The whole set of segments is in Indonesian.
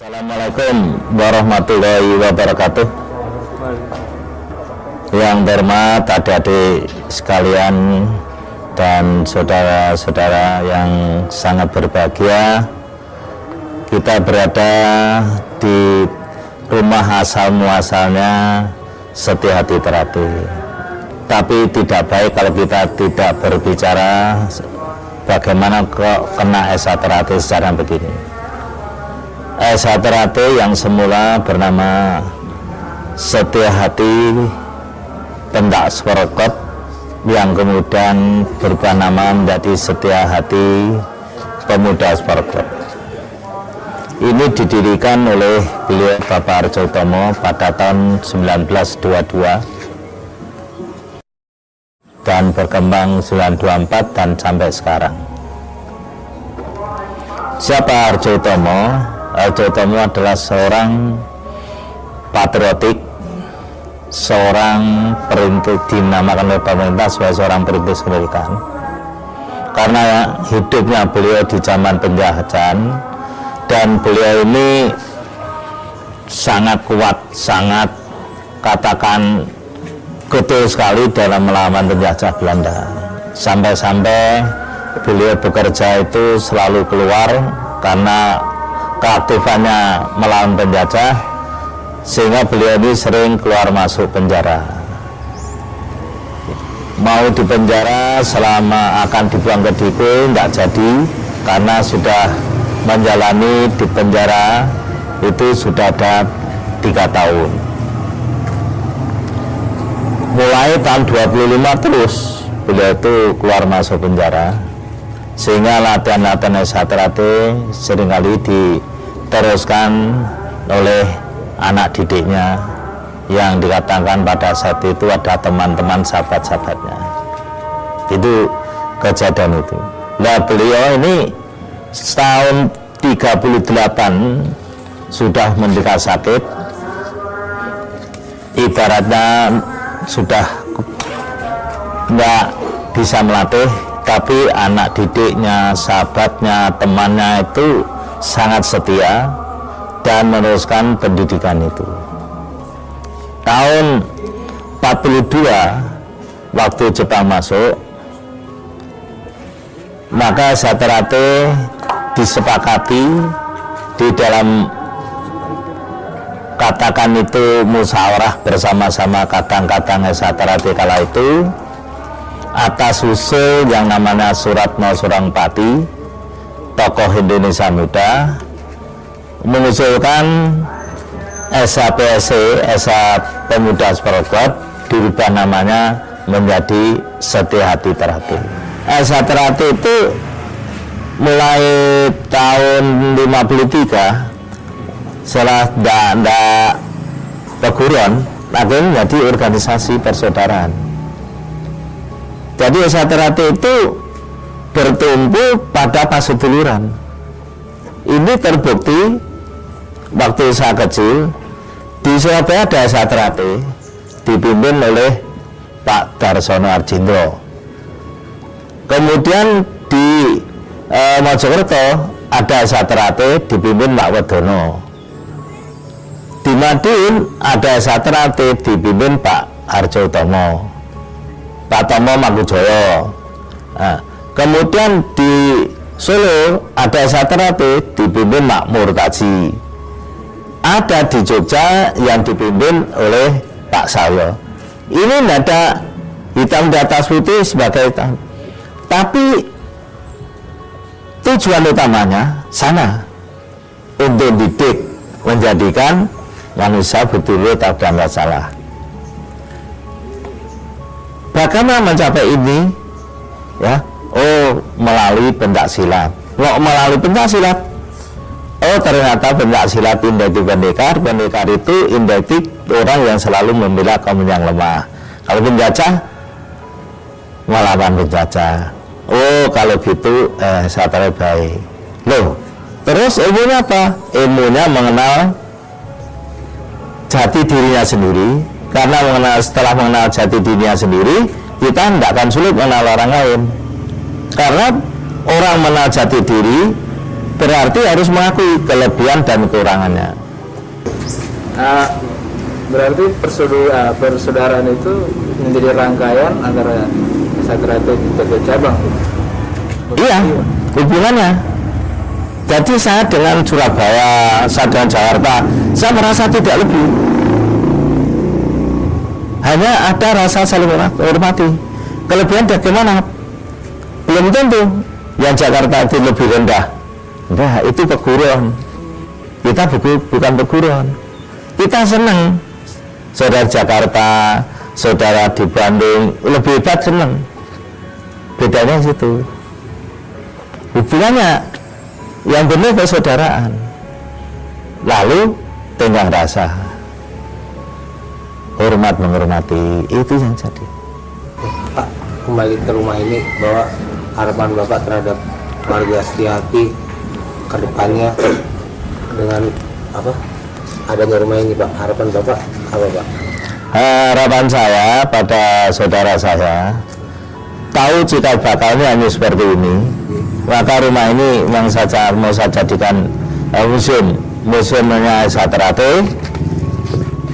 Assalamualaikum warahmatullahi wabarakatuh. Yang terhormat adik-adik sekalian dan saudara-saudara yang sangat berbahagia, kita berada di rumah asal muasalnya Setia Hati Terapi. Tapi tidak baik kalau kita tidak berbicara bagaimana kok kena SA Terapi secara begini. SA Terapi yang semula bernama Setia Hati Pendak Sporokot, yang kemudian berubah nama menjadi Setia Hati Pemuda Sporokot. Ini didirikan oleh beliau Bapak Arjo Utomo pada tahun 1922 dan berkembang 1924 dan sampai sekarang. Siapa Arjo Utomo? Arjo Utomo adalah seorang patriotik, seorang perintis, dinamakan oleh pemerintah sebagai seorang perintis kemerdekaan, karena hidupnya beliau di zaman penjajahan, dan beliau ini sangat kuat, sangat katakan getol sekali dalam melawan penjajah Belanda. Sampai-sampai beliau bekerja itu selalu keluar karena keaktifannya melawan penjajah, sehingga beliau ini sering keluar masuk penjara. Mau di penjara selama akan dibuang ke Diku tidak jadi, karena sudah menjalani di penjara itu sudah ada 3 tahun. Mulai tahun 25 terus beliau itu keluar masuk penjara, sehingga latihan-latihan SA Terapi seringkali diteruskan oleh anak didiknya yang dikatakan pada saat itu ada teman-teman sahabat-sahabatnya. Itu kejadian itu. Nah, beliau ini setahun 38 sudah menderita sakit, ibaratnya sudah nggak bisa melatih, tapi anak didiknya, sahabatnya, temannya itu sangat setia dan meneruskan pendidikan itu. Tahun 42 waktu Jepang masuk, maka SA Terapi disepakati di dalam katakan itu musyawarah bersama-sama kadang-kadang SA Terapi kala itu, atas usul yang namanya Suratno Surangpati, tokoh Indonesia Muda, mengusulkan SAPSC, SA Pemuda Sporokot, dirubah namanya menjadi Setia Hati Terapi. SA Terapi itu mulai tahun 53 setelah tidak perguruan, akhirnya menjadi organisasi persaudaraan. Jadi SA Terapi itu bertumbuh pada paseduluran. Ini terbukti waktu saya kecil di Surabaya ada SA Terapi dipimpin oleh Pak Darsono Arjindro. Kemudian di Mojokerto ada SA Terapi dipimpin Pak Wedono. Di Madiun ada SA Terapi dipimpin Pak Arjo Utomo, Pak Tomo Mangkujoyo. Nah, kemudian di Solo ada SA Terapi dipimpin Mak Murtaji. Ada di Jogja yang dipimpin oleh Pak Sayo. Ini ada hitam di atas putih sebagai hitam. Tapi tujuan utamanya sana, untuk didik, menjadikan manusia betul-betul tak dan tak salah. Bagaimana mencapai ini? Ya, melalui pencaksilat. Melalui pencaksilat. Ternyata pencaksilat indeks pendekar. Pendekar itu indeks orang yang selalu membela kaum yang lemah. Kalau penjajah, melawan penjajah. Kalau gitu saya tarik baik. Loh, terus ilmunya apa? Ilmunya mengenal jati dirinya sendiri. Karena setelah mengenal jati dirinya sendiri, kita tidak akan sulit mengenal orang lain. Karena orang mengenal jati diri berarti harus mengakui kelebihan dan kekurangannya. Berarti persaudaraan itu menjadi rangkaian antara Satria itu sebagai cabang. Iya, hubungannya. Jadi saya dengan Surabaya, saya dengan Jakarta, saya merasa tidak lebih. Hanya ada rasa saling hormati. Kelebihan bagaimana? Belum tentu. Yang Jakarta itu lebih rendah. Nah, itu peguruan. Kita bukan peguruan. Kita senang. Saudara Jakarta, saudara di Bandung, lebih hebat senang. Bedanya situ. Hubungannya yang benar persaudaraan. Lalu tenggang rasa. Hormat menghormati, itu yang jadi. Pak, kembali ke rumah ini, bahwa harapan Bapak terhadap warga Setiati ke depannya dengan apa? Adanya rumah ini, Pak. Harapan Bapak apa, Pak? Harapan saya pada saudara saya, tahu jika bakalnya hanya seperti ini, maka rumah ini yang saja mau saya jadikan museumnya Satrate,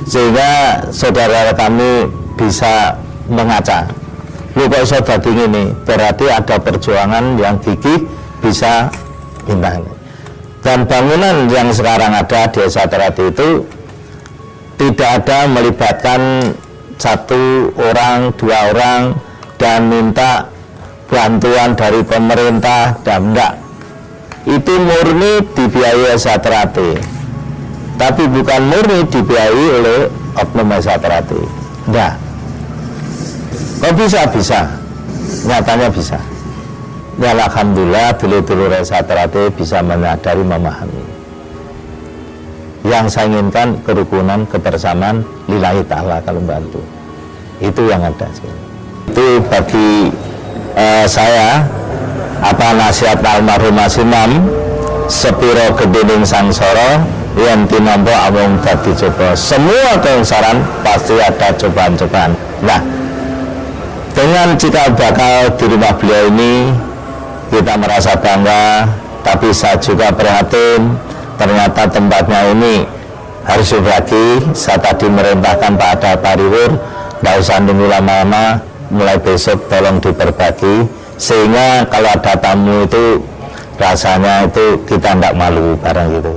sehingga saudara kami bisa mengaca. Lu kok iso dadi ngene, berarti ada perjuangan yang gigih bisa bintang. Dan bangunan yang sekarang ada di Satrate itu tidak ada melibatkan satu orang, dua orang dan minta bantuan dari pemerintah dan enggak. Itu murni dibiayai Satrate, tapi bukan murni dibiayai oleh oknum Satrate. Enggak. Kok bisa? Nyatanya bisa. Ya alhamdulillah dulur-dulur Satrate bisa menyadari, memahami. Yang saya inginkan kerukunan, kebersamaan lillahi ta'ala kalau bantu. Itu yang ada sih. Itu bagi saya nasihat almarhum Mas Imam, sepiro gedening sangsara yen tinampa amung dadi coba. Semua keungsaran pasti ada cobaan-cobaan. Nah, dengan cikal bakal di rumah beliau ini kita merasa bangga, tapi saya juga prihatin ternyata tempatnya ini harus berbagi. Saya tadi merintahkan Pak Ada Pariwur, nggak usah nunggu lama-lama, mulai besok tolong diperbagi, sehingga kalau ada tamu itu rasanya itu kita nggak malu barang gitu.